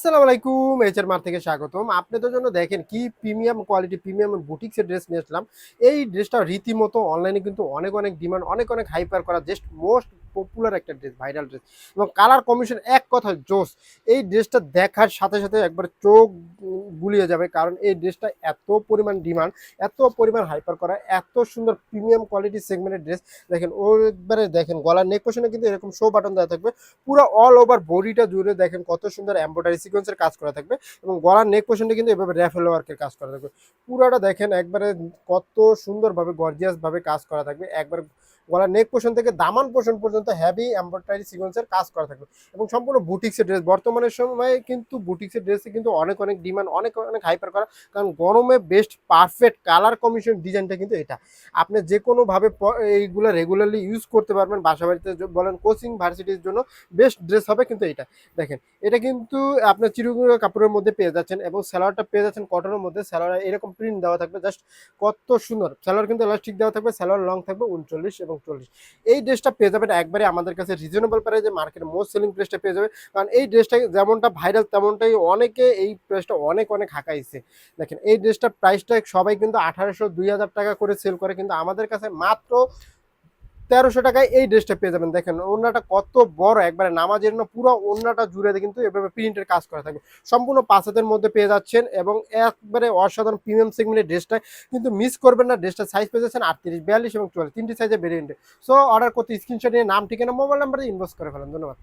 আসসালামু আলাইকুম, এইচআর মার থেকে স্বাগতম। আপনাদের জন্য দেখেন কি প্রিমিয়াম কোয়ালিটি প্রিমিয়াম বুটিক্সের ড্রেস নিয়ে আসলাম। এই ড্রেসটা রীতিমতো অনলাইনে কিন্তু অনেক ডিমান্ড, অনেক হাইপার করা জাস্ট মোস্ট পপুলার একটা ড্রেস, ভাইরাল ড্রেস এবং কালার কম্বিনেশন এক কথায় জোস। এই ড্রেসটা দেখার সাথে একবার চোখ গুলিয়ে যাবে, কারণ এই ড্রেসটা এত পরিমাণ ডিমান্ড, এত পরিমাণ হাইপার করা, এত সুন্দর প্রিমিয়াম কোয়ালিটি সেগমেন্টের ড্রেস। দেখেন ওর একবারে দেখেন গলার নেক পোর্শনে কিন্তু এরকম শো বাটন দেওয়া থাকবে। পুরো অল ওভার বডিটা জুড়ে দেখেন কত সুন্দর এমব্রয়ডারি সিকোয়েন্সের কাজ করা থাকবে এবং গলার নেক পোর্শনটা কিন্তু এভাবে র্যাফেল ওয়ার্কের কাজ করা থাকবে। পুরোটা দেখেন একবারে কত সুন্দরভাবে গর্জিয়াস ভাবে কাজ করা থাকবে। একবার গলার নেক পোর্শন থেকে দামান পোর্শন পর্যন্ত হেভি এমব্রয়ডারি সিকোয়েন্সের কাজ করা থাকবে এবং সম্পূর্ণ বুটিক্সের ড্রেস। বর্তমানের সময়ে কিন্তু বুটিক্সের ড্রেসে কিন্তু অনেক ডিমান্ড, অনেক হাইপার করা, কারণ গরমে বেস্ট পারফেক্ট কালার কম্বিনেশন ডিজাইনটা কিন্তু এটা। আপনি যে কোনোভাবে এইগুলো রেগুলারলি ইউজ করতে পারবেন, বাসা বাড়িতে বলেন, কোচিং ভার্সিটির জন্য বেস্ট ড্রেস হবে কিন্তু এটা। দেখেন এটা কিন্তু আপনার চিরুগুলো কাপড়ের মধ্যে পেয়ে যাচ্ছেন এবং স্যালোয়ারটা পেয়ে যাচ্ছেন কটনের মধ্যে। স্যালোয়ার এরকম প্রিন্ট দেওয়া থাকবে, জাস্ট কত সুন্দর। স্যালোয়ার কিন্তু এলাস্টিক দেওয়া থাকবে, স্যালোয়ার লং থাকবে 39 এবং 40। এই ড্রেসটা পেয়ে যাবেন একবারে আমাদের কাছে রিজনেবল প্রাইসে, মার্কেটের মোস্ট সেলিং প্রাইসটা পেয়ে যাবে। কারণ এই ড্রেসটা যেমনটা ভাইরাল তেমনটাই অনেকে এই প্রাইসটা অনেক হাঁকাইছে। দেখেন এই ড্রেসটার প্রাইসটা সবাই কিন্তু 1800-2000 টাকা করে সেল করে, কিন্তু আমাদের কাছে মাত্র 1300 টাকায় এই ড্রেসটা পেয়ে যাবেন। দেখেন ওড়নাটা কত বড়, একবারে নামাজের জন্য পুরো ওড়নাটা জুড়ে কিন্তু এভাবে প্রিন্টের কাজ করা থাকবে। সম্পূর্ণ 5 হাতের মধ্যে পেয়ে যাচ্ছেন এবং একবারে অসাধারণ প্রিমিয়াম সেগমেন্টের ড্রেসটা কিন্তু মিস করবেন না। ড্রেসটা সাইজ পেয়ে যাচ্ছেন 38, 42 এবং 44, তিনটি সাইজে ভেরিয়েন্টে। সো অর্ডার করতে স্ক্রিনশট নিয়ে নাম, ঠিকানা, মোবাইল নাম্বারে ইনবক্স করে ফেলেন। ধন্যবাদ।